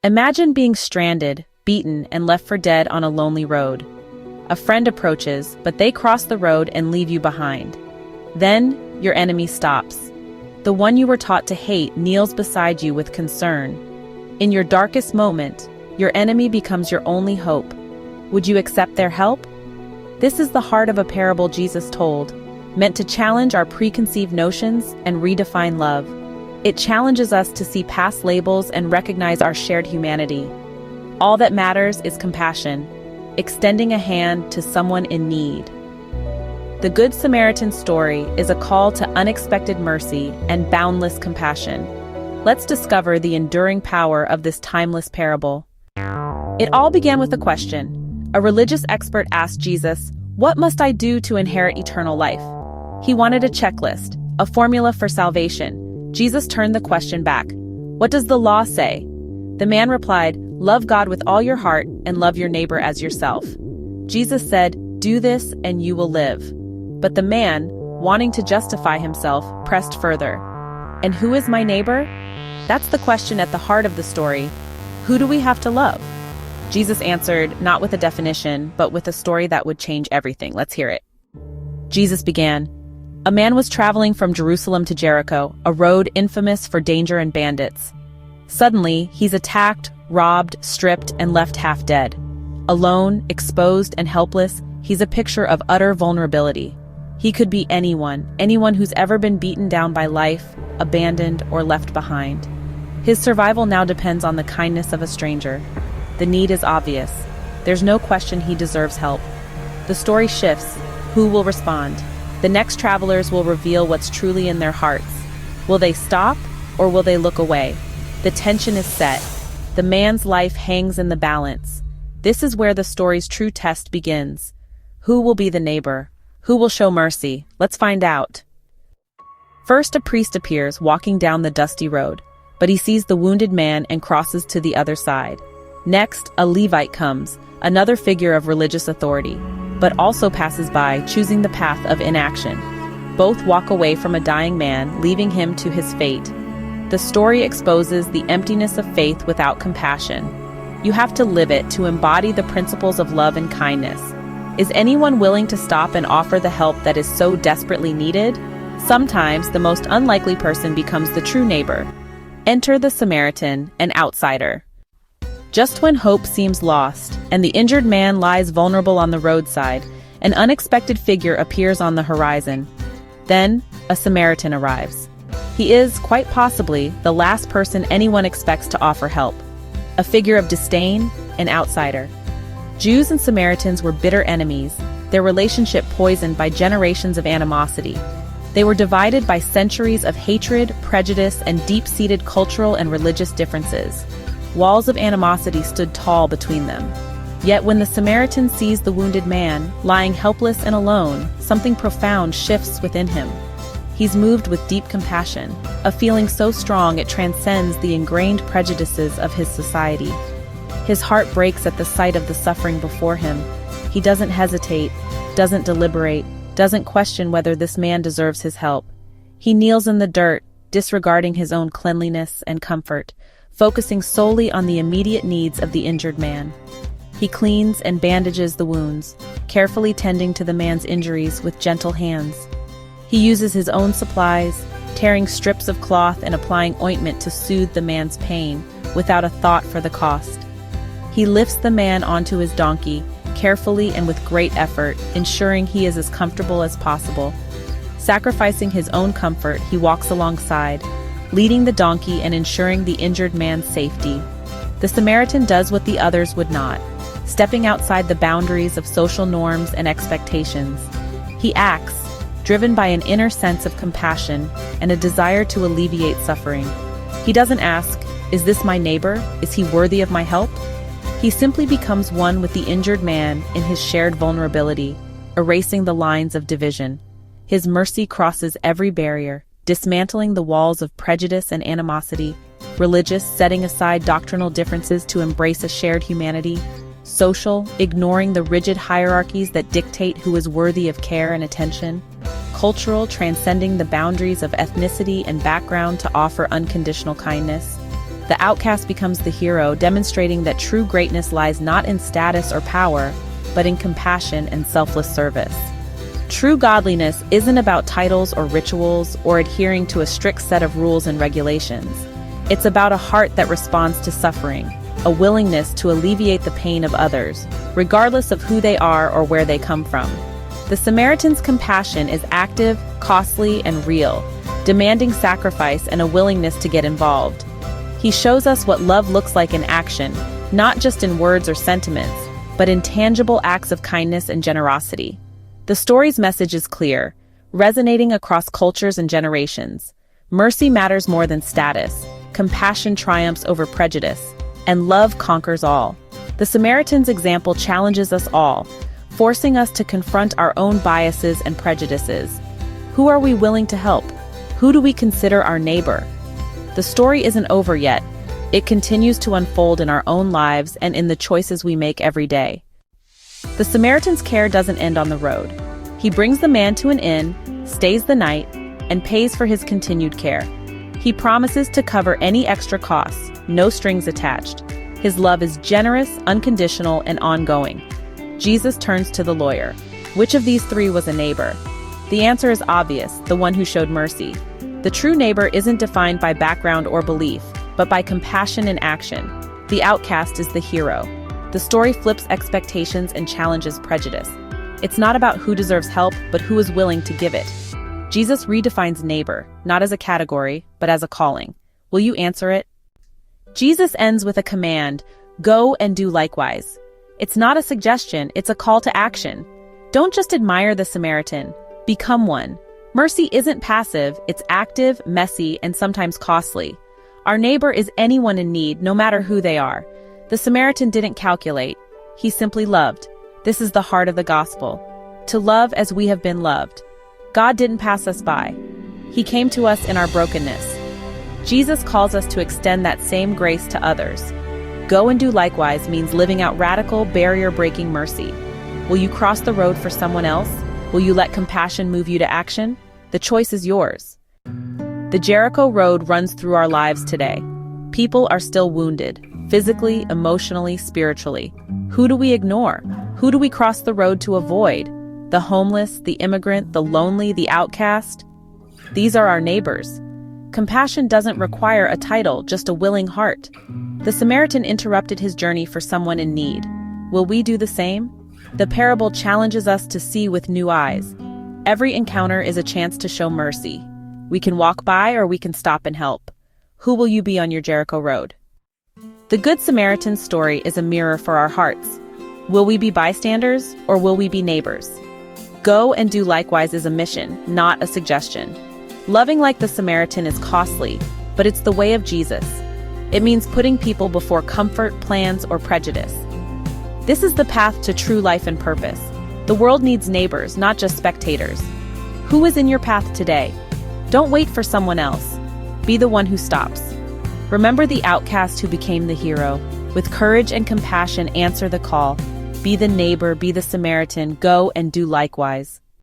Imagine being stranded, beaten, and left for dead on a lonely road. A friend approaches, but they cross the road and leave you behind. Then, your enemy stops. The one you were taught to hate kneels beside you with concern. In your darkest moment, your enemy becomes your only hope. Would you accept their help? This is the heart of a parable Jesus told, meant to challenge our preconceived notions and redefine love. It challenges us to see past labels and recognize our shared humanity. All that matters is compassion, extending a hand to someone in need. The Good Samaritan story is a call to unexpected mercy and boundless compassion. Let's discover the enduring power of this timeless parable. It all began with a question. A religious expert asked Jesus, "What must I do to inherit eternal life?" He wanted a checklist, a formula for salvation. Jesus turned the question back. "What does the law say?" The man replied, "Love God with all your heart and love your neighbor as yourself." Jesus said, "Do this and you will live." But the man, wanting to justify himself, pressed further. "And who is my neighbor?" That's the question at the heart of the story. Who do we have to love? Jesus answered, not with a definition, but with a story that would change everything. Let's hear it. Jesus began, "A man was traveling from Jerusalem to Jericho, a road infamous for danger and bandits. Suddenly, he's attacked, robbed, stripped, and left half dead. Alone, exposed, and helpless, he's a picture of utter vulnerability. He could be anyone who's ever been beaten down by life, abandoned, or left behind. His survival now depends on the kindness of a stranger. The need is obvious. There's no question he deserves help. The story shifts. Who will respond? The next travelers will reveal what's truly in their hearts. Will they stop, or will they look away? The tension is set. The man's life hangs in the balance. This is where the story's true test begins. Who will be the neighbor? Who will show mercy? Let's find out. First, a priest appears, walking down the dusty road, but he sees the wounded man and crosses to the other side. Next, a Levite comes, another figure of religious authority, but also passes by, choosing the path of inaction. Both walk away from a dying man, leaving him to his fate. The story exposes the emptiness of faith without compassion. You have to live it to embody the principles of love and kindness. Is anyone willing to stop and offer the help that is so desperately needed? Sometimes the most unlikely person becomes the true neighbor. Enter the Samaritan, an outsider. Just when hope seems lost, and the injured man lies vulnerable on the roadside, an unexpected figure appears on the horizon. Then, a Samaritan arrives. He is, quite possibly, the last person anyone expects to offer help. A figure of disdain, an outsider. Jews and Samaritans were bitter enemies, their relationship poisoned by generations of animosity. They were divided by centuries of hatred, prejudice, and deep-seated cultural and religious differences. Walls of animosity stood tall between them. Yet when the Samaritan sees the wounded man, lying helpless and alone, something profound shifts within him. He's moved with deep compassion, a feeling so strong it transcends the ingrained prejudices of his society. His heart breaks at the sight of the suffering before him. He doesn't hesitate, doesn't deliberate, doesn't question whether this man deserves his help. He kneels in the dirt, disregarding his own cleanliness and comfort, focusing solely on the immediate needs of the injured man. He cleans and bandages the wounds, carefully tending to the man's injuries with gentle hands. He uses his own supplies, tearing strips of cloth and applying ointment to soothe the man's pain, without a thought for the cost. He lifts the man onto his donkey, carefully and with great effort, ensuring he is as comfortable as possible. Sacrificing his own comfort, he walks alongside, leading the donkey and ensuring the injured man's safety. The Samaritan does what the others would not, stepping outside the boundaries of social norms and expectations. He acts, driven by an inner sense of compassion and a desire to alleviate suffering. He doesn't ask, "Is this my neighbor? Is he worthy of my help?" He simply becomes one with the injured man in his shared vulnerability, erasing the lines of division. His mercy crosses every barrier, dismantling the walls of prejudice and animosity, religious, setting aside doctrinal differences to embrace a shared humanity, social, ignoring the rigid hierarchies that dictate who is worthy of care and attention, cultural, transcending the boundaries of ethnicity and background to offer unconditional kindness. The outcast becomes the hero, demonstrating that true greatness lies not in status or power, but in compassion and selfless service. True godliness isn't about titles or rituals or adhering to a strict set of rules and regulations. It's about a heart that responds to suffering, a willingness to alleviate the pain of others, regardless of who they are or where they come from. The Samaritan's compassion is active, costly, and real, demanding sacrifice and a willingness to get involved. He shows us what love looks like in action, not just in words or sentiments, but in tangible acts of kindness and generosity. The story's message is clear, resonating across cultures and generations. Mercy matters more than status, compassion triumphs over prejudice, and love conquers all. The Samaritan's example challenges us all, forcing us to confront our own biases and prejudices. Who are we willing to help? Who do we consider our neighbor? The story isn't over yet. It continues to unfold in our own lives and in the choices we make every day. The Samaritan's care doesn't end on the road. He brings the man to an inn, stays the night, and pays for his continued care. He promises to cover any extra costs, no strings attached. His love is generous, unconditional, and ongoing. Jesus turns to the lawyer. Which of these three was a neighbor? The answer is obvious, the one who showed mercy. The true neighbor isn't defined by background or belief, but by compassion and action. The outcast is the hero. The story flips expectations and challenges prejudice. It's not about who deserves help, but who is willing to give it. Jesus redefines neighbor, not as a category, but as a calling. Will you answer it? Jesus ends with a command, go and do likewise. It's not a suggestion, it's a call to action. Don't just admire the Samaritan, become one. Mercy isn't passive, it's active, messy, and sometimes costly. Our neighbor is anyone in need, no matter who they are. The Samaritan didn't calculate. He simply loved. This is the heart of the gospel. To love as we have been loved. God didn't pass us by. He came to us in our brokenness. Jesus calls us to extend that same grace to others. Go and do likewise means living out radical, barrier-breaking mercy. Will you cross the road for someone else? Will you let compassion move you to action? The choice is yours. The Jericho Road runs through our lives today. People are still wounded. Physically, emotionally, spiritually. Who do we ignore? Who do we cross the road to avoid? The homeless, the immigrant, the lonely, the outcast? These are our neighbors. Compassion doesn't require a title, just a willing heart. The Samaritan interrupted his journey for someone in need. Will we do the same? The parable challenges us to see with new eyes. Every encounter is a chance to show mercy. We can walk by or we can stop and help. Who will you be on your Jericho Road? The Good Samaritan story is a mirror for our hearts. Will we be bystanders or will we be neighbors? Go and do likewise is a mission, not a suggestion. Loving like the Samaritan is costly, but it's the way of Jesus. It means putting people before comfort, plans, or prejudice. This is the path to true life and purpose. The world needs neighbors, not just spectators. Who is in your path today? Don't wait for someone else. Be the one who stops. Remember the outcast who became the hero. With courage and compassion, answer the call. Be the neighbor, be the Samaritan, go and do likewise.